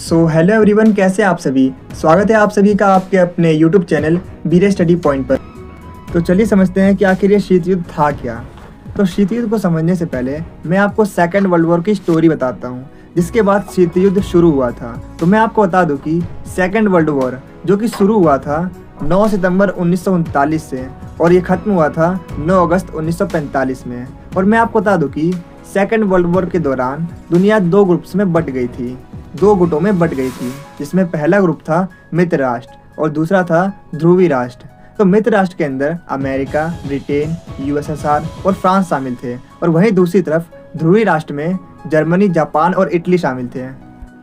Hello everyone, कैसे आप सभी। स्वागत है आप सभी का आपके अपने यूट्यूब चैनल बीरे स्टडी पॉइंट पर। तो चलिए समझते हैं कि आखिर ये शीत युद्ध था क्या। तो शीत युद्ध को समझने से पहले मैं आपको सेकेंड वर्ल्ड वॉर की स्टोरी बताता हूँ, जिसके बाद शीत युद्ध शुरू हुआ था। तो मैं आपको बता दूँ कि सेकेंड वर्ल्ड वॉर जो कि शुरू हुआ था 9 सितंबर 1939 से और ये ख़त्म हुआ था 9 अगस्त 1945 में। और मैं आपको बता दूँ कि सेकेंड वर्ल्ड वॉर के दौरान दुनिया दो ग्रुप्स में बट गई थी, दो गुटों में बट गई थी, जिसमें पहला ग्रुप था मित्र राष्ट्र और दूसरा था ध्रुवी राष्ट्र। तो मित्र राष्ट्र के अंदर अमेरिका, ब्रिटेन, यूएसएसआर और फ्रांस शामिल थे, और वहीं दूसरी तरफ ध्रुवी राष्ट्र में जर्मनी, जापान और इटली शामिल थे।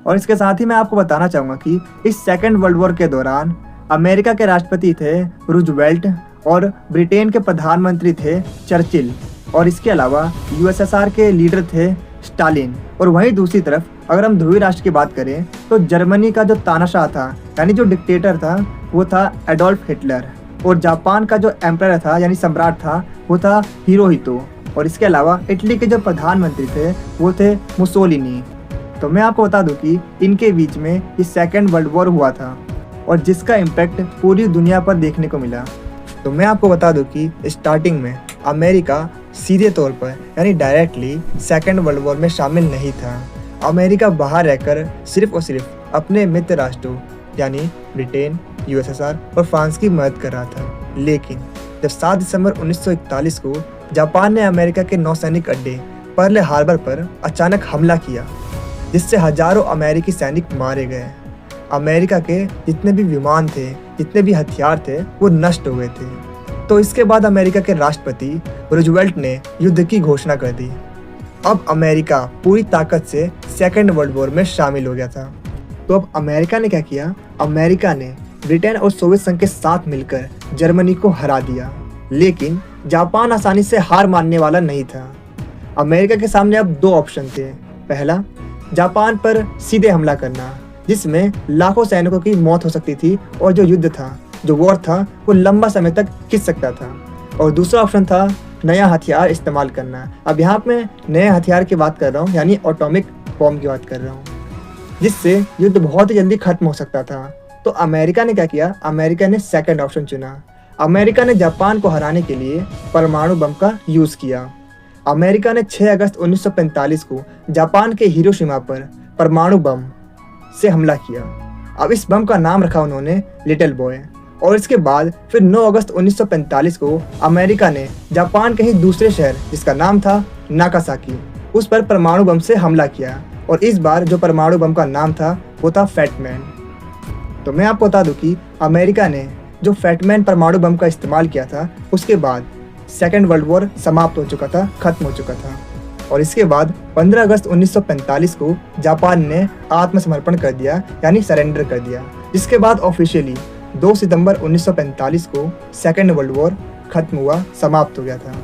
और इसके साथ ही मैं आपको बताना चाहूँगा कि इस सेकेंड वर्ल्ड वॉर के दौरान अमेरिका के राष्ट्रपति थे रूजवेल्ट और ब्रिटेन के प्रधानमंत्री थे चर्चिल, और इसके अलावा यूएसएसआर के लीडर थे स्टालिन। और वहीं दूसरी तरफ अगर हम ध्रुवी राष्ट्र की बात करें तो जर्मनी का जो तानाशाह था, यानी जो डिक्टेटर था, वो था एडोल्फ हिटलर, और जापान का जो एम्परर था यानी सम्राट था वो था हिरोहितो, और इसके अलावा इटली के जो प्रधानमंत्री थे वो थे मुसोलिनी। तो मैं आपको बता दूं कि इनके बीच में ये सेकेंड वर्ल्ड वॉर हुआ था और जिसका इम्पैक्ट पूरी दुनिया पर देखने को मिला। तो मैं आपको बता दूं कि स्टार्टिंग में अमेरिका सीधे तौर पर यानी डायरेक्टली सेकेंड वर्ल्ड वॉर में शामिल नहीं था। अमेरिका बाहर रहकर सिर्फ और सिर्फ अपने मित्र राष्ट्रों यानी ब्रिटेन, यूएसएसआर और फ्रांस की मदद कर रहा था। लेकिन जब 7 दिसंबर 1941 को जापान ने अमेरिका के नौसैनिक अड्डे पर्ल हार्बर पर अचानक हमला किया, जिससे हजारों अमेरिकी सैनिक मारे गए। अमेरिका के जितने भी विमान थे, जितने भी हथियार थे, वो नष्ट हो गए थे। तो इसके बाद अमेरिका के राष्ट्रपति रूजवेल्ट ने युद्ध की घोषणा कर दी। अब अमेरिका पूरी ताकत से सेकेंड वर्ल्ड वॉर में शामिल हो गया था। तो अब अमेरिका ने क्या किया, अमेरिका ने ब्रिटेन और सोवियत संघ के साथ मिलकर जर्मनी को हरा दिया। लेकिन जापान आसानी से हार मानने वाला नहीं था। अमेरिका के सामने अब दो ऑप्शन थे। पहला, जापान पर सीधे हमला करना, जिसमें लाखों सैनिकों की मौत हो सकती थी और जो युद्ध था, जो वॉर था, वो लंबा समय तक खिंच सकता था। और दूसरा ऑप्शन था नया हथियार इस्तेमाल करना। अब यहाँ पे मैं नए हथियार की बात कर रहा हूँ, यानी एटॉमिक बॉम्ब की बात कर रहा हूँ, जिससे युद्ध बहुत ही जल्दी खत्म हो सकता था। तो अमेरिका ने क्या किया, अमेरिका ने सेकंड ऑप्शन चुना। अमेरिका ने जापान को हराने के लिए परमाणु बम का यूज़ किया। अमेरिका ने 6 अगस्त 1945 को जापान के हिरोशिमा पर परमाणु बम से हमला किया। अब इस बम का नाम रखा उन्होंने लिटिल बॉय। और इसके बाद फिर 9 अगस्त 1945 को अमेरिका ने जापान के ही दूसरे शहर, जिसका नाम था नागासाकी, उस पर परमाणु बम से हमला किया। और इस बार जो परमाणु बम का नाम था वो था फैटमैन। तो मैं आपको बता दूं कि अमेरिका ने जो फैटमैन परमाणु बम का इस्तेमाल किया था, उसके बाद सेकेंड वर्ल्ड वॉर समाप्त हो चुका था, खत्म हो चुका था। और इसके बाद 15 अगस्त 1945 को जापान ने आत्मसमर्पण कर दिया, यानी सरेंडर कर दिया। जिसके बाद ऑफिशियली 2 सितंबर 1945 को सेकेंड वर्ल्ड वॉर खत्म हुआ, समाप्त हो गया था।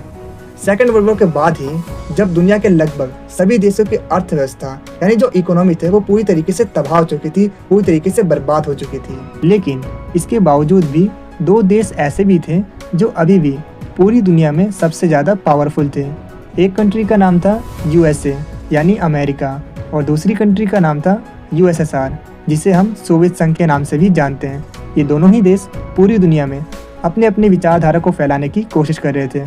सेकेंड वर्ल्ड वॉर के बाद ही जब दुनिया के लगभग सभी देशों की अर्थव्यवस्था यानी जो इकोनॉमी थे वो पूरी तरीके से तबाह हो चुकी थी, पूरी तरीके से बर्बाद हो चुकी थी। लेकिन इसके बावजूद भी दो देश ऐसे भी थे जो अभी भी पूरी दुनिया में सबसे ज़्यादा पावरफुल थे। एक कंट्री का नाम था यूएसए यानी अमेरिका, और दूसरी कंट्री का नाम था यूएसएसआर, जिसे हम सोवियत संघ के नाम से भी जानते हैं। ये दोनों ही देश पूरी दुनिया में अपने अपने विचारधारा को फैलाने की कोशिश कर रहे थे।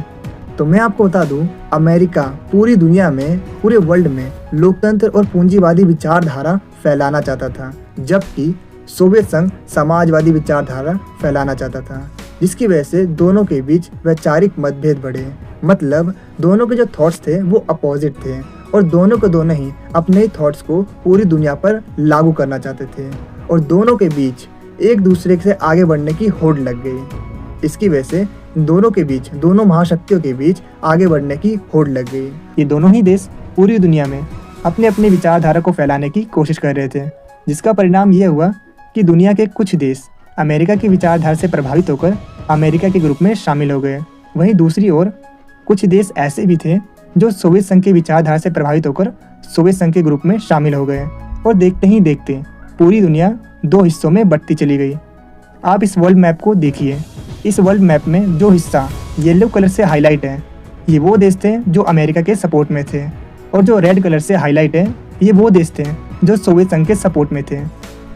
तो मैं आपको बता दूं, अमेरिका पूरी दुनिया में, पूरे वर्ल्ड में लोकतंत्र और पूंजीवादी विचारधारा फैलाना चाहता था, जबकि सोवियत संघ समाजवादी विचारधारा फैलाना चाहता था, जिसकी वजह से दोनों के बीच वैचारिक मतभेद बढ़े। मतलब दोनों के जो थॉट्स थे वो अपोजिट थे, और दोनों के दोनों ही अपने ही थॉट्स को पूरी दुनिया पर लागू करना चाहते थे, और दोनों के बीच एक दूसरे से आगे बढ़ने की होड़ लग गई। इसकी वजह से दोनों के बीच, दोनों महाशक्तियों के बीच आगे बढ़ने की होड़ लग गई। ये दोनों ही देश पूरी दुनिया में अपने अपनी विचारधारा को फैलाने की कोशिश कर रहे थे, जिसका परिणाम ये हुआ कि दुनिया के कुछ देश अमेरिका की विचारधारा से प्रभावित होकर अमेरिका के ग्रुप में शामिल हो गए। वहीं दूसरी ओर कुछ देश ऐसे भी थे जो सोवियत संघ की विचारधारा से प्रभावित होकर सोवियत संघ के ग्रुप में शामिल हो गए, और देखते ही देखते पूरी दुनिया दो हिस्सों में बंटती चली गई। आप इस वर्ल्ड मैप को देखिए। इस वर्ल्ड मैप में जो हिस्सा येलो कलर से हाईलाइट है, ये वो देश थे जो अमेरिका के सपोर्ट में थे, और जो रेड कलर से हाईलाइट है, ये वो देश थे जो सोवियत संघ के सपोर्ट में थे।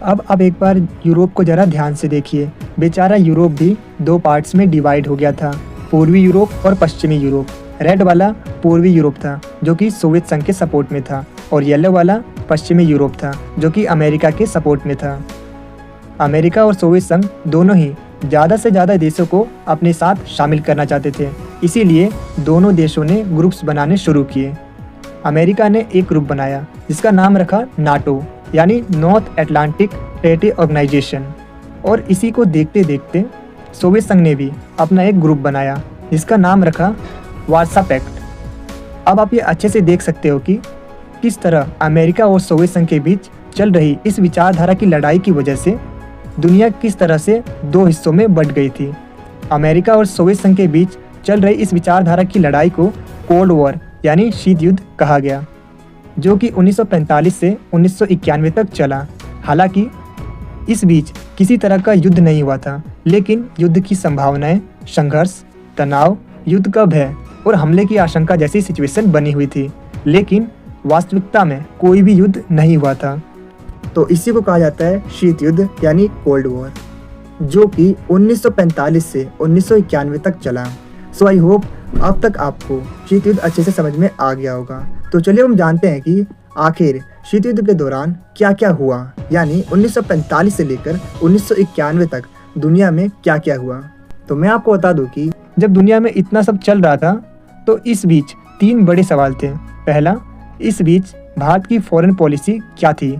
अब आप एक बार यूरोप को ज़रा ध्यान से देखिए। बेचारा यूरोप भी दो पार्ट्स में डिवाइड हो गया था, पूर्वी यूरोप और पश्चिमी यूरोप। रेड वाला पूर्वी यूरोप था जो कि सोवियत संघ के सपोर्ट में था, और येलो वाला पश्चिमी यूरोप था जो कि अमेरिका के सपोर्ट में था। अमेरिका और सोवियत संघ दोनों ही ज़्यादा से ज़्यादा देशों को अपने साथ शामिल करना चाहते थे, इसीलिए दोनों देशों ने ग्रुप्स बनाने शुरू किए। अमेरिका ने एक ग्रुप बनाया जिसका नाम रखा नाटो, यानी नॉर्थ अटलांटिक ट्रीटी ऑर्गेनाइजेशन, और इसी को देखते देखते सोवियत संघ ने भी अपना एक ग्रुप बनाया जिसका नाम रखा वार्सा पैक्ट। अब आप ये अच्छे से देख सकते हो कि किस तरह अमेरिका और सोवियत संघ के बीच चल रही इस विचारधारा की लड़ाई की वजह से दुनिया किस तरह से दो हिस्सों में बंट गई थी। अमेरिका और सोवियत संघ के बीच चल रही इस विचारधारा की लड़ाई को कोल्ड वॉर यानी शीत युद्ध कहा गया, जो कि 1945 से 1991 तक चला। हालांकि इस बीच किसी तरह का युद्ध नहीं हुआ था, लेकिन युद्ध की संभावनाएं, संघर्ष, तनाव, युद्ध का भय और हमले की आशंका जैसी सिचुएशन बनी हुई थी, लेकिन वास्तविकता में कोई भी युद्ध नहीं हुआ था। तो इसी को कहा जाता है शीत युद्ध यानी कोल्ड वॉर, जो कि 1945 से 1991 तक चला। सो आई होप अब तक आपको शीत युद्ध अच्छे से समझ में आ गया होगा। तो चलिए हम जानते हैं कि आखिर शीत युद्ध के दौरान क्या क्या हुआ, यानी 1945 से लेकर 1991 तक दुनिया में क्या क्या हुआ। तो मैं आपको बता दूं कि जब दुनिया में इतना सब चल रहा था तो इस बीच तीन बड़े सवाल थे। पहला, इस बीच भारत की फॉरेन पॉलिसी क्या थी।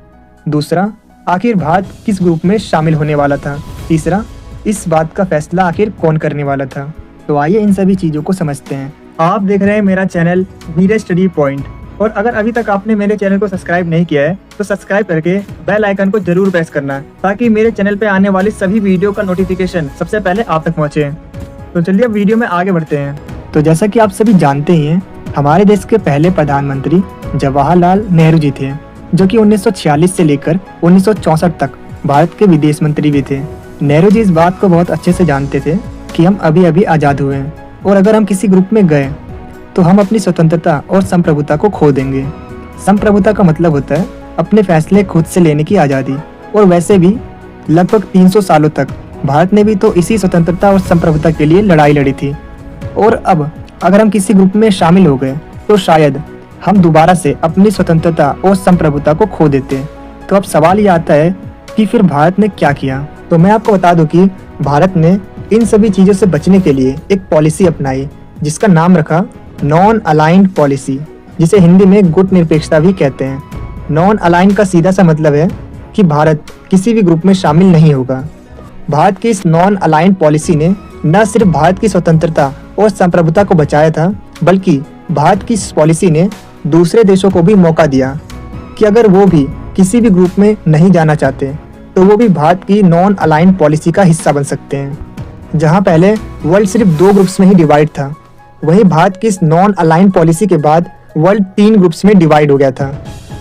दूसरा, आखिर भारत किस ग्रुप में शामिल होने वाला था। तीसरा, इस बात का फैसला आखिर कौन करने वाला था। तो आइए इन सभी चीज़ों को समझते हैं। आप देख रहे हैं मेरा चैनल बीरेश स्टडी पॉइंट, और अगर अभी तक आपने मेरे चैनल को सब्सक्राइब नहीं किया है तो सब्सक्राइब करके बेल आइकन को जरूर प्रेस करना, ताकि मेरे चैनल पे आने वाली सभी वीडियो का नोटिफिकेशन सबसे पहले आप तक पहुँचे। तो चलिए अब वीडियो में आगे बढ़ते हैं। तो जैसा कि आप सभी जानते ही हैं, हमारे देश के पहले प्रधानमंत्री जवाहरलाल नेहरू जी थे, जो कि 1946 से लेकर 1964 तक भारत के विदेश मंत्री भी थे। नेहरू जी इस बात को बहुत अच्छे से जानते थे कि हम अभी अभी आज़ाद हुए हैं, और अगर हम किसी ग्रुप में गए तो हम अपनी स्वतंत्रता और संप्रभुता को खो देंगे। संप्रभुता का मतलब होता है अपने फैसले खुद से लेने की आज़ादी, और वैसे भी लगभग 300 सालों तक भारत ने भी तो इसी स्वतंत्रता और संप्रभुता के लिए लड़ाई लड़ी थी। और अब अगर हम किसी ग्रुप में शामिल हो गए तो शायद हम दोबारा से अपनी स्वतंत्रता और संप्रभुता को खो देते। तो अब सवाल ये आता है कि फिर भारत ने क्या किया। तो मैं आपको बता दूं कि भारत ने इन सभी चीज़ों से बचने के लिए एक पॉलिसी अपनाई जिसका नाम रखा नॉन अलाइंड पॉलिसी, जिसे हिंदी में गुट निरपेक्षता भी कहते हैं। नॉन अलाइंड का सीधा सा मतलब है कि भारत किसी भी ग्रुप में शामिल नहीं होगा। भारत की इस नॉन अलाइंड पॉलिसी ने न सिर्फ भारत की स्वतंत्रता और संप्रभुता को बचाया था, बल्कि भारत की इस पॉलिसी ने दूसरे देशों को भी मौका दिया कि अगर वो भी किसी भी ग्रुप में नहीं जाना चाहते तो वो भी भारत की नॉन अलाइंड पॉलिसी का हिस्सा बन सकते हैं। जहां पहले वर्ल्ड सिर्फ 2 ग्रुप्स में ही डिवाइड था, वहीं भारत की इस नॉन अलाइंड पॉलिसी के बाद वर्ल्ड 3 ग्रुप्स में डिवाइड हो गया था,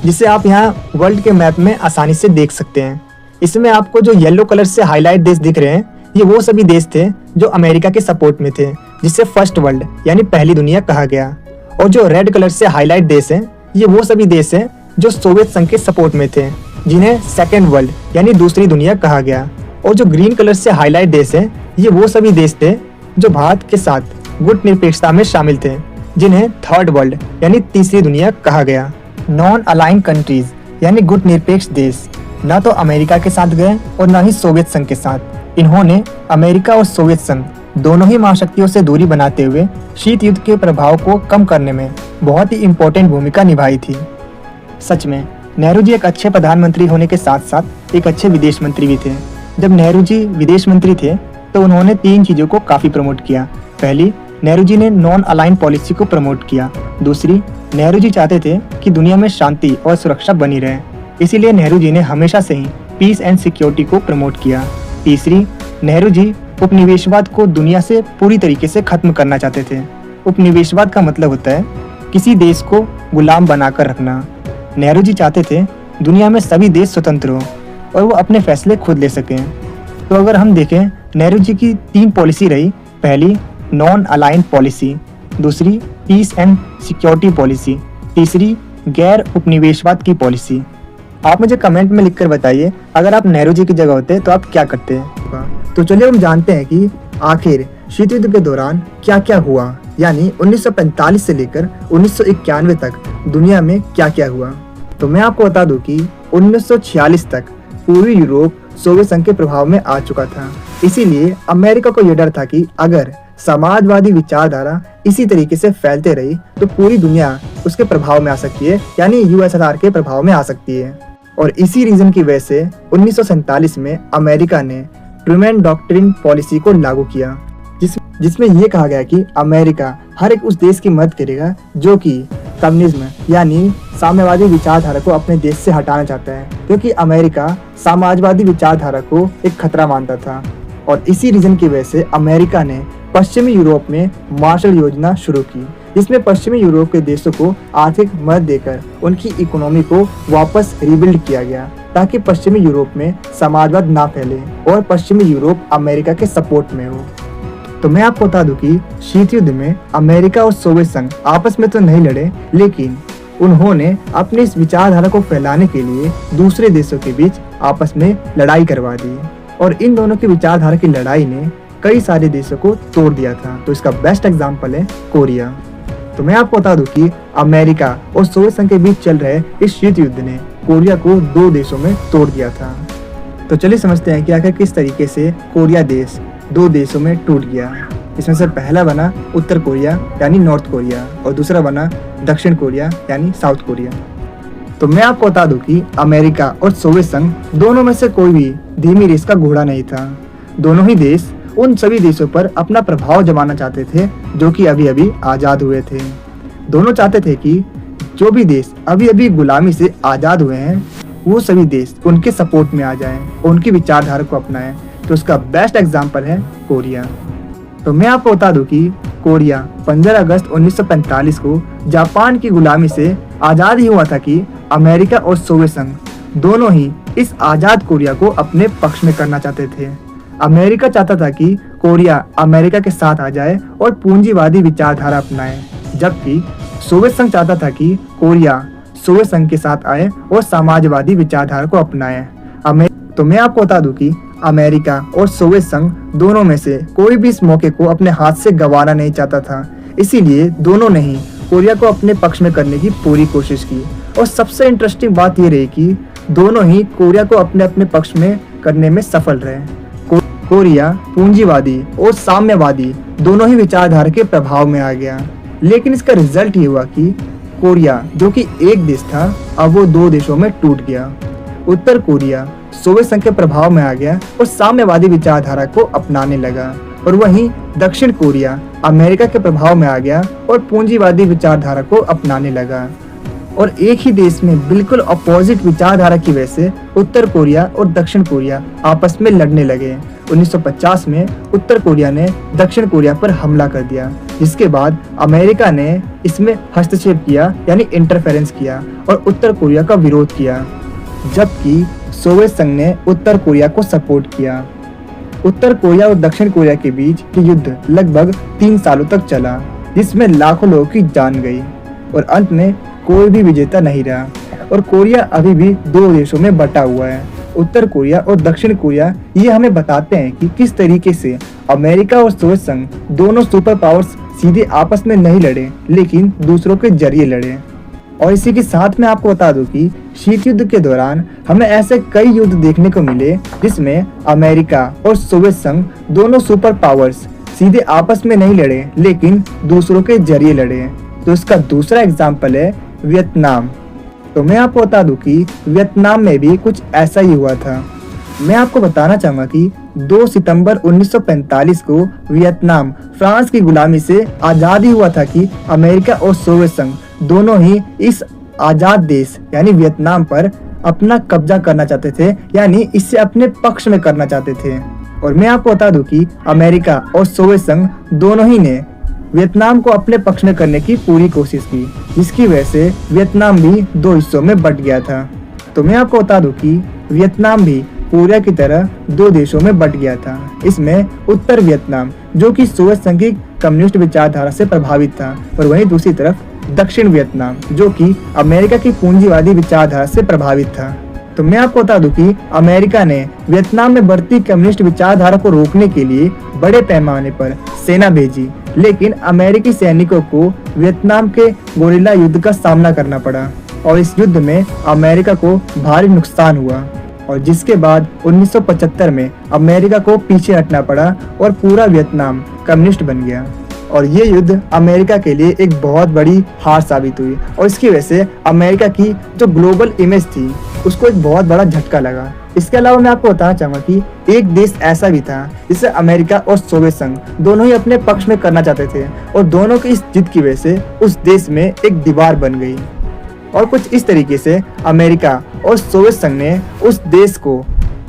जिसे आप यहाँ वर्ल्ड के मैप में आसानी से देख सकते हैं। इसमें आपको जो येलो कलर से हाईलाइट देश दिख रहे हैं, ये वो सभी देश थे जो अमेरिका के सपोर्ट में थे, जिसे फर्स्ट वर्ल्ड यानी पहली दुनिया कहा गया। और जो रेड कलर से हाईलाइट देश हैं, ये वो सभी देश हैं जो सोवियत संघ के सपोर्ट में थे, जिन्हें सेकेंड वर्ल्ड यानी दूसरी दुनिया कहा गया। और जो ग्रीन कलर से हाईलाइट देश हैं, ये वो सभी देश थे जो भारत के साथ गुट निरपेक्षता में शामिल थे, जिन्हें थर्ड वर्ल्ड यानी तीसरी दुनिया कहा गया। नॉन अलाइंड कंट्रीज यानी गुट निरपेक्ष देश न तो अमेरिका के साथ गए और न ही सोवियत संघ के साथ। इन्होंने अमेरिका और सोवियत संघ दोनों ही महाशक्तियों से दूरी बनाते हुए शीत युद्ध के प्रभाव को कम करने में बहुत ही इम्पोर्टेंट भूमिका निभाई थी। सच में नेहरू जी एक अच्छे प्रधानमंत्री होने के साथ साथ एक अच्छे विदेश मंत्री भी थे। जब नेहरू जी विदेश मंत्री थे तो उन्होंने 3 चीज़ों को काफ़ी प्रमोट किया। पहली, नेहरू जी ने नॉन अलाइंड पॉलिसी को प्रमोट किया। दूसरी, नेहरू जी चाहते थे कि दुनिया में शांति और सुरक्षा बनी रहे, इसीलिए नेहरू जी ने हमेशा से ही पीस एंड सिक्योरिटी को प्रमोट किया। तीसरी, नेहरू जी उपनिवेशवाद को दुनिया से पूरी तरीके से खत्म करना चाहते थे। उपनिवेशवाद का मतलब होता है किसी देश को गुलाम बनाकर रखना। नेहरू जी चाहते थे दुनिया में सभी देश स्वतंत्र हों और वो अपने फैसले खुद ले सकें। तो अगर हम देखें, नेहरू जी की 3 पॉलिसी रही। पहली, नॉन अलाइंड पॉलिसी। दूसरी, पीस एंड सिक्योरिटी पॉलिसी। तीसरी, गैर उपनिवेशवाद की पॉलिसी। आप मुझे कमेंट में लिखकर बताइए, अगर आप नेहरू जी की जगह होते तो आप क्या करते हैं। तो चलिए हम जानते हैं कि आखिर शीत युद्ध के दौरान क्या क्या हुआ, यानी 1945 से लेकर 1991 तक दुनिया में क्या क्या हुआ। तो मैं आपको बता दूं कि 1946 तक पूर्वी यूरोप सोवियत संघ के प्रभाव में आ चुका था। इसीलिए अमेरिका को यह डर था कि अगर समाजवादी विचारधारा इसी तरीके से फैलते रही तो पूरी दुनिया उसके प्रभाव में आ सकती है, यानी यूएसएसआर के प्रभाव में आ सकती है। और इसी रीजन की वजह से 1947 में अमेरिका ने ट्रूमैन डॉक्ट्रिन पॉलिसी को लागू किया, जिसमें यह कहा गया कि अमेरिका हर एक उस देश की मदद करेगा जो कि कम्युनिज्म यानी साम्यवादी विचारधारा को अपने देश से हटाना चाहता है, क्योंकि अमेरिका समाजवादी विचारधारा को एक खतरा मानता था। और इसी रीजन की वजह से अमेरिका ने पश्चिमी यूरोप में मार्शल योजना शुरू की, जिसमें पश्चिमी यूरोप के देशों को आर्थिक मदद देकर उनकी इकोनॉमी को वापस रिबिल्ड किया गया, ताकि पश्चिमी यूरोप में समाजवाद ना फैले और पश्चिमी यूरोप अमेरिका के सपोर्ट में हो। तो मैं आपको बता दूं कि शीत युद्ध में अमेरिका और सोवियत संघ आपस में तो नहीं लड़े, लेकिन उन्होंने अपनी इस विचारधारा को फैलाने के लिए दूसरे देशों के बीच आपस में लड़ाई करवा दी। और इन दोनों की विचारधारा की लड़ाई ने कई सारे देशों को तोड़ दिया था। तो इसका बेस्ट एग्जाम्पल है कोरिया। तो मैं आपको बता दूं कि अमेरिका और सोवियत संघ के बीच चल रहे इस शीत युद्ध ने कोरिया को 2 देशों में तोड़ दिया था। तो चलिए समझते हैं कि आखिर किस तरीके से कोरिया देश 2 देशों में टूट गया। इसमें से पहला बना उत्तर कोरिया यानी नॉर्थ कोरिया, और दूसरा बना दक्षिण कोरिया यानी साउथ कोरिया। तो मैं आपको बता दूं कि अमेरिका और सोवियत संघ दोनों में से कोई भी धीमी रेस का घोड़ा नहीं था। दोनों ही देश उन सभी देशों पर अपना प्रभाव जमाना चाहते थे जो कि अभी अभी आज़ाद हुए थे। दोनों चाहते थे कि जो भी देश अभी अभी गुलामी से आज़ाद हुए हैं वो सभी देश उनके सपोर्ट में आ जाएं और उनकी विचारधारा को अपनाएं। तो उसका बेस्ट एग्जाम्पल है कोरिया। तो मैं आपको बता दूं कि कोरिया 15 अगस्त 1945 को जापान की गुलामी से आज़ाद ही हुआ था कि अमेरिका और सोवियत संघ दोनों ही इस आज़ाद कोरिया को अपने पक्ष में करना चाहते थे। अमेरिका चाहता था कि कोरिया अमेरिका के साथ आ जाए और पूंजीवादी विचारधारा अपनाए, जबकि सोवियत संघ चाहता था कि कोरिया सोवियत संघ के साथ आए और समाजवादी विचारधारा को अपनाए। तो मैं आपको बता दूं कि अमेरिका और सोवियत संघ दोनों में से कोई भी इस मौके को अपने हाथ से गंवाना नहीं चाहता था। इसीलिए दोनों ने ही कोरिया को अपने पक्ष में करने की पूरी कोशिश की। और सबसे इंटरेस्टिंग बात यह रही कि दोनों ही कोरिया को अपने अपने पक्ष में करने में सफल रहे। कोरिया पूंजीवादी और साम्यवादी दोनों ही विचारधारा के प्रभाव में आ गया, लेकिन इसका रिजल्ट ये हुआ कि कोरिया जो कि एक देश था अब वो 2 देशों में टूट गया। उत्तर कोरिया सोवियत संघ के प्रभाव में आ गया और साम्यवादी विचारधारा को अपनाने लगा, और वहीं दक्षिण कोरिया अमेरिका के प्रभाव में आ गया और पूंजीवादी विचारधारा को अपनाने लगा। और एक ही देश में बिल्कुल अपोजिट विचारधारा की वजह से उत्तर कोरिया और दक्षिण कोरिया आपस में लड़ने लगे। 1950 में उत्तर कोरिया ने दक्षिण कोरिया पर हमला कर दिया, जिसके बाद अमेरिका ने इसमें हस्तक्षेप किया यानी इंटरफेरेंस किया और उत्तर कोरिया का विरोध किया, जबकि सोवियत संघ ने उत्तर कोरिया को सपोर्ट किया। उत्तर कोरिया और दक्षिण कोरिया के बीच ये युद्ध लगभग 3 सालों तक चला, जिसमें लाखों लोगों की जान गई और अंत में कोई भी विजेता नहीं रहा। और कोरिया अभी भी 2 देशों में बटा हुआ है, उत्तर कोरिया और दक्षिण कोरिया। ये हमें बताते हैं कि किस तरीके से अमेरिका और सोवियत संघ दोनों सुपर पावर्स सीधे आपस में नहीं लड़े, लेकिन दूसरों के जरिए लड़े। और इसी के साथ में आपको बता दूं कि शीत युद्ध के दौरान हमें ऐसे कई युद्ध देखने को मिले जिसमें अमेरिका और सोवियत संघ दोनों सुपर पावर्स सीधे आपस में नहीं लड़े, लेकिन दूसरों के जरिए लड़े। तो इसका दूसरा एग्जाम्पल है वियतनाम। तो मैं आपको बता दूं कि वियतनाम में भी कुछ ऐसा ही हुआ था। मैं आपको बताना चाहूंगा कि 2 सितंबर 1945 को वियतनाम फ्रांस की गुलामी से आज़ाद ही हुआ था कि अमेरिका और सोवियत संघ दोनों ही इस आज़ाद देश यानी वियतनाम पर अपना कब्जा करना चाहते थे, यानी इससे अपने पक्ष में करना चाहते थे। और मैं आपको बता दूं कि अमेरिका और सोवियत संघ दोनों ही ने वियतनाम को अपने पक्ष में करने की पूरी कोशिश की, जिसकी वजह से वियतनाम भी 2 हिस्सों में बट गया था। तो मैं आपको बता दूं कि वियतनाम भी कोरिया की तरह 2 देशों में बट गया था। इसमें उत्तर वियतनाम जो कि सोवियत संघ की कम्युनिस्ट विचारधारा से प्रभावित था, और वहीं दूसरी तरफ दक्षिण वियतनाम जो कि अमेरिका की पूंजीवादी विचारधारा से प्रभावित था। तो मैं आपको बता दूं कि अमेरिका ने वियतनाम में बढ़ती कम्युनिस्ट विचारधारा को रोकने के लिए बड़े पैमाने पर सेना भेजी, लेकिन अमेरिकी सैनिकों को वियतनाम के गोरिल्ला युद्ध का सामना करना पड़ा और इस युद्ध में अमेरिका को भारी नुकसान हुआ और जिसके बाद 1975 में अमेरिका को पीछे हटना पड़ा और पूरा वियतनाम कम्युनिस्ट बन गया। और ये युद्ध अमेरिका के लिए एक बहुत बड़ी हार साबित हुई और इसकी वजह से अमेरिका की जो ग्लोबल इमेज थी उसको एक बहुत बड़ा झटका लगा। इसके अलावा मैं आपको बताना चाहूँगा कि एक देश ऐसा भी था जिसे अमेरिका और सोवियत संघ दोनों ही अपने पक्ष में करना चाहते थे और दोनों की इस जिद की वजह से उस देश में एक दीवार बन गई और कुछ इस तरीके से अमेरिका और सोवियत संघ ने उस देश को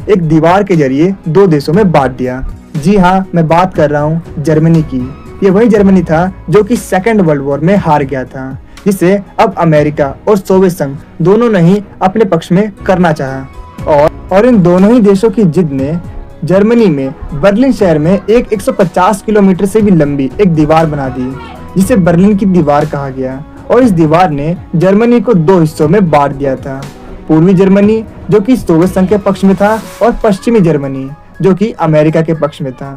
एक दीवार के जरिए दो देशों में बांट दिया। जी हाँ, मैं बात कर रहा हूँ जर्मनी की। ये वही जर्मनी था जो कि सेकेंड वर्ल्ड वॉर में हार गया था, जिसे अब अमेरिका और सोवियत संघ दोनों ने ही अपने पक्ष में करना चाहा और इन दोनों ही देशों की जिद ने जर्मनी में बर्लिन शहर में एक 150 किलोमीटर से भी लंबी एक दीवार बना दी, जिसे बर्लिन की दीवार कहा गया। और इस दीवार ने जर्मनी को दो हिस्सों में बांट दिया था, पूर्वी जर्मनी जो कि सोवियत संघ के पक्ष में था और पश्चिमी जर्मनी जो कि अमेरिका के पक्ष में था।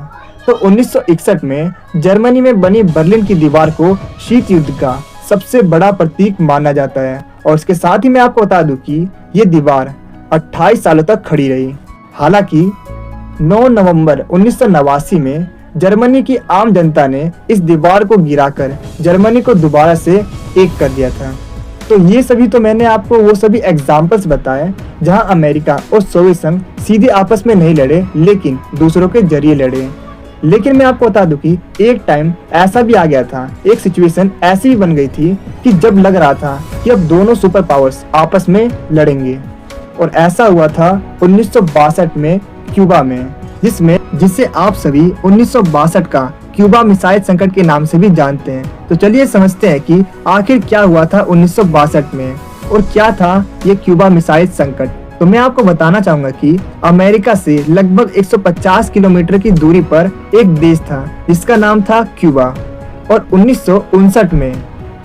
तो 1961 में जर्मनी में बनी बर्लिन की दीवार को शीत युद्ध का सबसे बड़ा प्रतीक माना जाता है और इसके साथ ही मैं आपको बता दूं कि ये दीवार 28 सालों तक खड़ी रही। हालांकि 9 नवंबर 1989 में जर्मनी की आम जनता ने इस दीवार को गिराकर जर्मनी को दोबारा से एक कर दिया था। तो ये सभी तो मैंने आपको वो सभी एग्जाम्पल्स बताए जहां अमेरिका और सोवियत संघ सीधे आपस में नहीं लड़े लेकिन दूसरों के जरिए लड़े। लेकिन मैं आपको बता दूं कि एक टाइम ऐसा भी आ गया था, एक सिचुएशन ऐसी भी बन गई थी कि जब लग रहा था कि अब दोनों सुपर पावर्स आपस में लड़ेंगे और ऐसा हुआ था 1962 में क्यूबा में, जिसे आप सभी 1962 का क्यूबा मिसाइल संकट के नाम से भी जानते हैं। तो चलिए समझते हैं कि आखिर क्या हुआ था 1962 में और क्या था ये क्यूबा मिसाइल संकट। तो मैं आपको बताना चाहूंगा कि अमेरिका से लगभग 150 किलोमीटर की दूरी पर एक देश था जिसका नाम था क्यूबा और 1959 में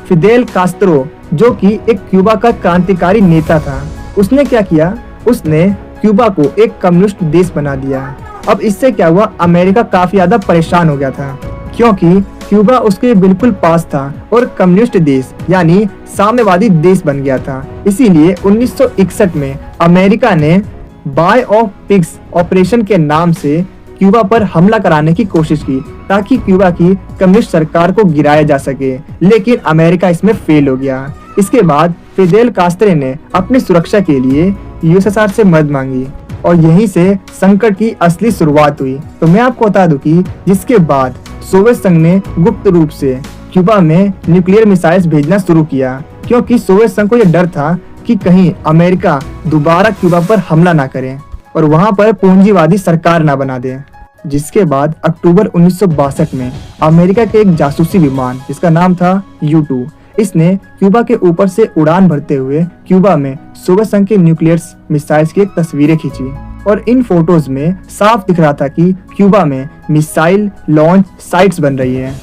फिदेल कास्त्रो जो कि एक क्यूबा का क्रांतिकारी नेता था, उसने क्या किया, उसने क्यूबा को एक कम्युनिस्ट देश बना दिया। अब इससे क्या हुआ, अमेरिका काफी ज्यादा परेशान हो गया था क्योंकि क्यूबा उसके बिल्कुल पास था और कम्युनिस्ट देश यानी साम्यवादी देश बन गया था। इसीलिए 1961 में अमेरिका ने बाय ऑफ पिग्स ऑपरेशन के नाम से क्यूबा पर हमला कराने की कोशिश की ताकि क्यूबा की कम्युनिस्ट सरकार को गिराया जा सके, लेकिन अमेरिका इसमें फेल हो गया। इसके बाद फिदेल कास्त्रो ने अपनी सुरक्षा के लिए यूएसएसआर से मदद मांगी और यहीं से संकट की असली शुरुआत हुई। तो मैं आपको बता दूं कि जिसके बाद सोवियत संघ ने गुप्त रूप से क्यूबा में न्यूक्लियर मिसाइल्स भेजना शुरू किया क्योंकि सोवियत संघ को यह डर था कि कहीं अमेरिका दोबारा क्यूबा पर हमला ना करे और वहां पर पूंजीवादी सरकार ना बना दे। जिसके बाद अक्टूबर 1962 में अमेरिका के एक जासूसी विमान जिसका नाम था U-2 इसने क्यूबा के ऊपर से उड़ान भरते हुए क्यूबा में सोवियत संघ के न्यूक्लियर मिसाइल्स की तस्वीरें खींची और इन फोटोज में साफ दिख रहा था कि क्यूबा में मिसाइल लॉन्च साइट्स बन रही है।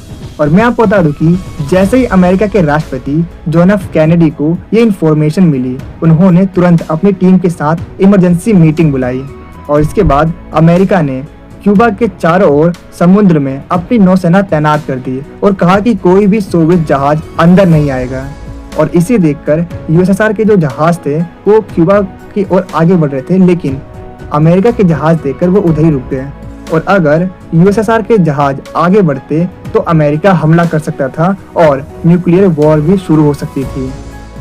और मैं आपको बता दूं कि जैसे ही अमेरिका के राष्ट्रपति जॉन एफ कैनेडी को ये इन्फॉर्मेशन मिली, उन्होंने तुरंत अपनी टीम के साथ इमरजेंसी मीटिंग बुलाई और इसके बाद अमेरिका ने क्यूबा के चारों ओर समुद्र में अपनी नौसेना तैनात कर दी और कहा कि कोई भी सोवियत जहाज अंदर नहीं आएगा। और इसे देखकर यूएसएसआर के जो जहाज थे वो क्यूबा की ओर आगे बढ़ रहे थे, लेकिन अमेरिका के जहाज देखकर वो उधर ही रुक गए। और अगर यूएसएसआर के जहाज आगे बढ़ते तो अमेरिका हमला कर सकता था और न्यूक्लियर वॉर भी शुरू हो सकती थी।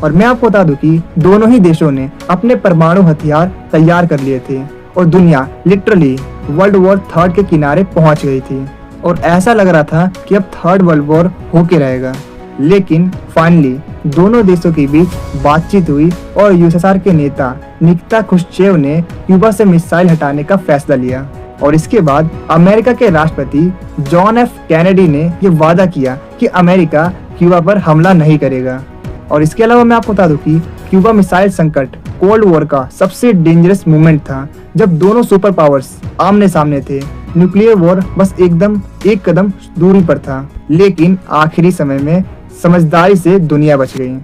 और मैं आपको बता दूं कि दोनों ही देशों ने अपने परमाणु हथियार तैयार कर लिए थे और दुनिया लिटरली वर्ल्ड वॉर थर्ड के किनारे पहुंच गई थी और ऐसा लग रहा था कि अब थर्ड वर्ल्ड वॉर होके रहेगा। लेकिन फाइनली दोनों देशों के बीच बातचीत हुई और यूएसएसआर के नेता निकिता क्रुश्चेव ने क्यूबा से मिसाइल हटाने का फैसला लिया और इसके बाद अमेरिका के राष्ट्रपति जॉन एफ कैनेडी ने ये वादा किया कि अमेरिका क्यूबा पर हमला नहीं करेगा। और इसके अलावा मैं आपको बता दूं कि क्यूबा मिसाइल संकट कोल्ड वॉर का सबसे डेंजरस मोमेंट था जब दोनों सुपर पावर्स आमने सामने थे। न्यूक्लियर वॉर बस एकदम एक कदम दूरी पर था, लेकिन आखिरी समय में समझदारी से दुनिया बच गई।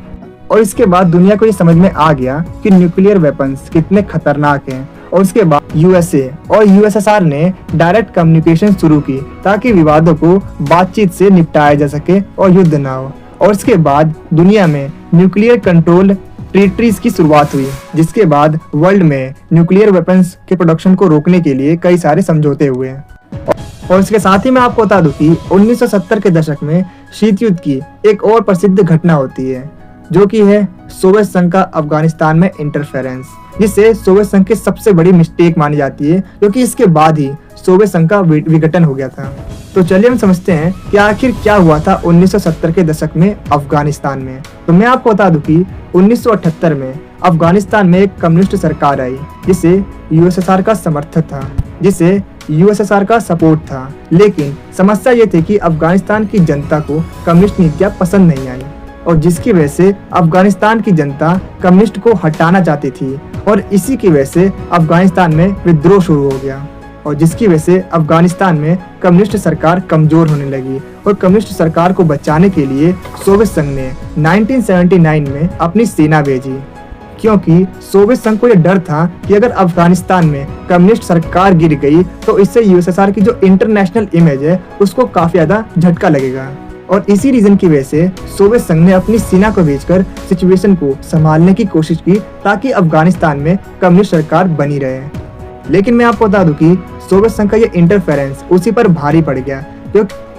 और इसके बाद दुनिया को ये समझ में आ गया कि न्यूक्लियर वेपन्स कितने खतरनाक हैं। और उसके बाद यूएसए और यूएसएसआर ने डायरेक्ट कम्युनिकेशन शुरू की ताकि विवादों को बातचीत से निपटाया जा सके और युद्ध ना हो। और इसके बाद दुनिया में न्यूक्लियर कंट्रोल ट्रीटीज की शुरुआत हुई, जिसके बाद वर्ल्ड में न्यूक्लियर वेपन्स के प्रोडक्शन को रोकने के लिए कई सारे समझौते हुए। और इसके साथ ही मैं आपको बता दूं कि 1970 के दशक में शीत युद्ध की एक और प्रसिद्ध घटना होती है, जो कि है सोवियत संघ का अफगानिस्तान में इंटरफेरेंस, जिसे सोवियत संघ की सबसे बड़ी मिस्टेक मानी जाती है, क्योंकि इसके बाद ही सोवियत संघ का विघटन हो गया था। तो चलिए हम समझते हैं कि आखिर क्या हुआ था 1970 के दशक में अफगानिस्तान में। तो मैं आपको बता दूं कि 1978 में अफगानिस्तान में एक कम्युनिस्ट सरकार आई, जिसे यूएसएसआर का समर्थन था, जिसे यूएसएसआर का सपोर्ट था। लेकिन समस्या ये थी कि अफगानिस्तान की जनता को कम्युनिस्ट नीतियां पसंद नहीं आई, और जिसकी वजह से अफगानिस्तान की जनता कम्युनिस्ट को हटाना चाहती थी, और इसी की वजह से अफगानिस्तान में विद्रोह शुरू हो गया, और जिसकी वजह से अफगानिस्तान में कम्युनिस्ट सरकार कमजोर होने लगी। और कम्युनिस्ट सरकार को बचाने के लिए सोवियत संघ ने 1979 में अपनी सेना भेजी, क्योंकि सोवियत संघ को यह डर था कि अगर अफगानिस्तान में कम्युनिस्ट सरकार गिर गई तो इससे यूएसएसआर की जो इंटरनेशनल इमेज है उसको काफी ज्यादा झटका लगेगा। और इसी रीजन की वजह से सोवियत संघ ने अपनी सेना को भेजकर सिचुएशन को संभालने की कोशिश की, ताकि अफगानिस्तान में कम्युनिस्ट सरकार बनी रहे। लेकिन मैं आपको बता दूं कि सोवियत संघ का ये इंटरफेरेंस उसी पर भारी पड़ गया,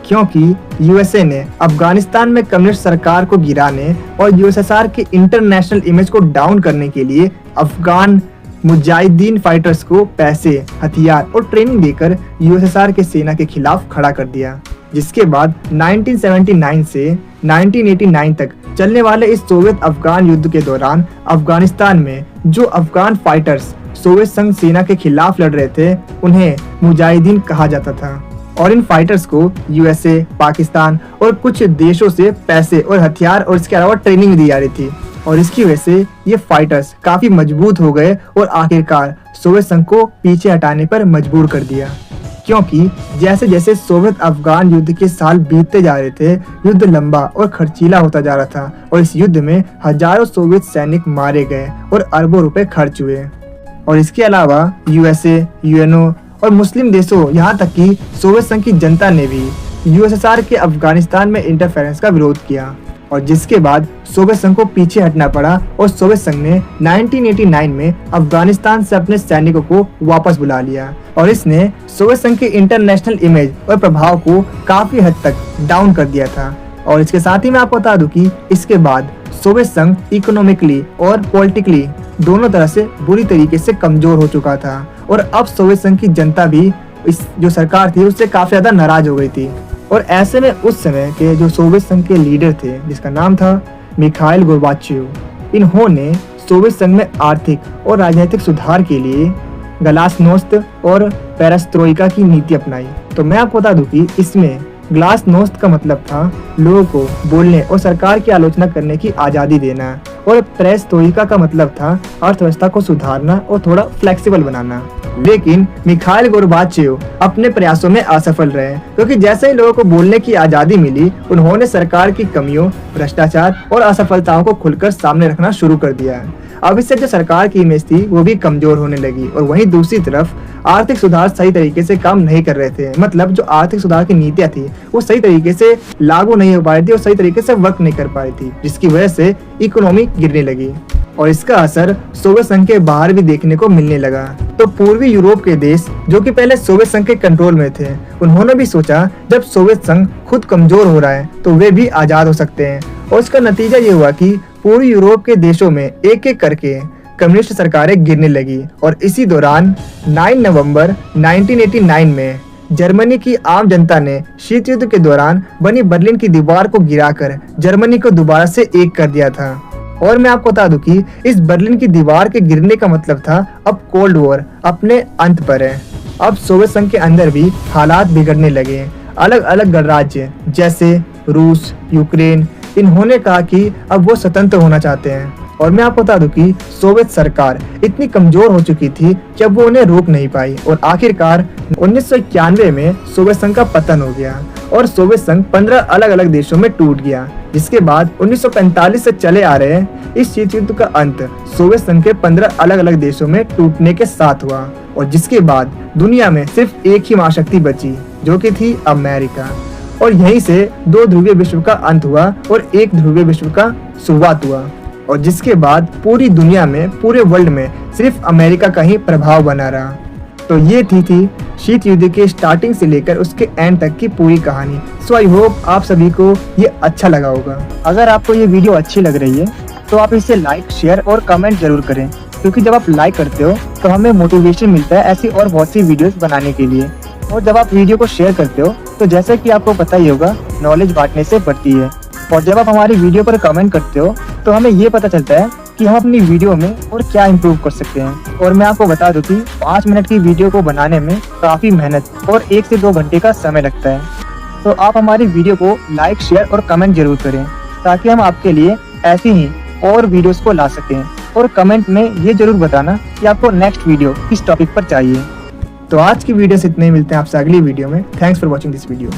क्योंकि यूएसए ने अफगानिस्तान में कम्युनिस्ट सरकार को गिराने और यूएसएसआर की इंटरनेशनल इमेज को डाउन करने के लिए अफगान मुजाहिदीन फाइटर्स को पैसे, हथियार और ट्रेनिंग देकर यूएसएसआर के सेना के खिलाफ खड़ा कर दिया। जिसके बाद 1979 से 1989 तक चलने वाले इस सोवियत अफगान युद्ध के दौरान अफगानिस्तान में जो अफगान फाइटर्स सोवियत संघ सेना के खिलाफ लड़ रहे थे, उन्हें मुजाहिदीन कहा जाता था। और इन फाइटर्स को यूएसए, पाकिस्तान और कुछ देशों से पैसे और हथियार और इसके अलावा ट्रेनिंग दी जा रही थी। और इसकी वजह से ये फाइटर्स काफी मजबूत हो गए और आखिरकार सोवियत संघ को पीछे हटाने पर मजबूर कर दिया, क्योंकि जैसे जैसे सोवियत अफगान युद्ध के साल बीतते जा रहे थे, युद्ध लंबा और खर्चीला होता जा रहा था, और इस युद्ध में हजारों सोवियत सैनिक मारे गए और अरबों रुपए खर्च हुए। और इसके अलावा यूएसए, यूएनओ और मुस्लिम देशों, यहाँ तक कि सोवियत संघ की जनता ने भी यूएसएसआर के अफगानिस्तान में इंटरफेरेंस का विरोध किया, और जिसके बाद सोवियत संघ को पीछे हटना पड़ा, और सोवियत संघ ने 1989 में अफगानिस्तान से अपने सैनिकों को वापस बुला लिया, और इसने सोवियत संघ की इंटरनेशनल इमेज और प्रभाव को काफी हद तक डाउन कर दिया था। और इसके साथ ही मैं आपको बता दूं कि इसके बाद सोवियत संघ इकोनॉमिकली और पॉलिटिकली दोनों तरह से बुरी तरीके से कमजोर हो चुका था, और अब सोवियत संघ की जनता भी इस जो सरकार थी उससे काफी ज्यादा नाराज हो गई थी। और ऐसे में उस समय के जो सोवियत संघ के लीडर थे, जिसका नाम था मिखाइल गोर्बाचेव, इन्होंने सोवियत संघ में आर्थिक और राजनीतिक सुधार के लिए ग्लासनोस्त और पेरेस्ट्रोइका की नीति अपनाई। तो मैं आपको बता दूं कि इसमें ग्लासनोस्त का मतलब था लोगों को बोलने और सरकार की आलोचना करने की आज़ादी देना, और पेरेस्ट्रोइका का मतलब था अर्थव्यवस्था को सुधारना और थोड़ा फ्लेक्सिबल बनाना। लेकिन मिखाइल गोर्बाचेव अपने प्रयासों में असफल रहे, क्योंकि जैसे ही लोगों को बोलने की आज़ादी मिली, उन्होंने सरकार की कमियों, भ्रष्टाचार और असफलताओं को खुलकर सामने रखना शुरू कर दिया। अब इससे जो सरकार की इमेज थी वो भी कमजोर होने लगी, और वहीं दूसरी तरफ आर्थिक सुधार सही तरीके से काम नहीं कर रहे थे। मतलब जो आर्थिक सुधार की नीतियां थी वो सही तरीके से लागू नहीं हो पा रही थी और सही तरीके से वर्क नहीं कर पा रही थी, जिसकी वजह से इकोनॉमी गिरने लगी, और इसका असर सोवियत संघ के बाहर भी देखने को मिलने लगा। तो पूर्वी यूरोप के देश जो कि पहले सोवियत संघ के कंट्रोल में थे, उन्होंने भी सोचा जब सोवियत संघ खुद कमजोर हो रहा है तो वे भी आजाद हो सकते हैं, और इसका नतीजा ये हुआ कि पूर्वी यूरोप के देशों में एक एक करके कम्युनिस्ट सरकारें गिरने लगी। और इसी दौरान 9 नवंबर 1989 में जर्मनी की आम जनता ने शीत युद्ध के दौरान बनी बर्लिन की दीवार को गिराकर जर्मनी को दोबारा से एक कर दिया था। और मैं आपको बता दूं कि इस बर्लिन की दीवार के गिरने का मतलब था अब कोल्ड वॉर अपने अंत पर है। अब सोवियत संघ के अंदर भी हालात बिगड़ने लगे। अलग अलग गणराज्य जैसे रूस, यूक्रेन, इन्होंने कहा कि अब वो स्वतंत्र होना चाहते हैं, और मैं आपको बता दूं कि सोवियत सरकार इतनी कमजोर हो चुकी थी कि अब वो उन्हें रोक नहीं पाई और आखिरकार 1991 में सोवियत संघ का पतन हो गया और सोवियत संघ 15 अलग अलग देशों में टूट गया, जिसके बाद 1945 से चले आ रहे इस शीत युद्ध का अंत सोवियत संघ के 15 अलग अलग देशों में टूटने के साथ हुआ और जिसके बाद दुनिया में सिर्फ एक ही महाशक्ति बची जो कि थी अमेरिका। और यहीं से दो ध्रुवीय विश्व का अंत हुआ और एक ध्रुवीय विश्व का शुरुआत हुआ और जिसके बाद पूरी दुनिया में, पूरे वर्ल्ड में सिर्फ अमेरिका का ही प्रभाव बना रहा। तो ये थी शीत युद्ध के स्टार्टिंग से लेकर उसके एंड तक की पूरी कहानी। सो आई होप आप सभी को ये अच्छा लगा होगा। अगर आपको ये वीडियो अच्छी लग रही है तो आप इसे लाइक, शेयर और कमेंट जरूर करें, क्योंकि जब आप लाइक करते हो तो हमें मोटिवेशन मिलता है ऐसी और बहुत सी वीडियोस बनाने के लिए। और जब आप वीडियो को शेयर करते हो तो जैसे कि आपको पता ही होगा, नॉलेज बांटने से बढ़ती है। और जब आप हमारी वीडियो पर कमेंट करते हो तो हमें ये पता चलता है कि हम अपनी वीडियो में और क्या इम्प्रूव कर सकते हैं। और मैं आपको बता दूं कि 5 मिनट की वीडियो को बनाने में काफ़ी मेहनत और 1 से 2 घंटे का समय लगता है। तो आप हमारी वीडियो को लाइक, शेयर और कमेंट जरूर करें ताकि हम आपके लिए ऐसी ही और वीडियोस को ला सकें। और कमेंट में ये जरूर बताना कि आपको नेक्स्ट वीडियो किस टॉपिक पर चाहिए। तो आज की वीडियो से इतने ही, मिलते हैं आपसे अगली वीडियो में। Thanks for watching this video.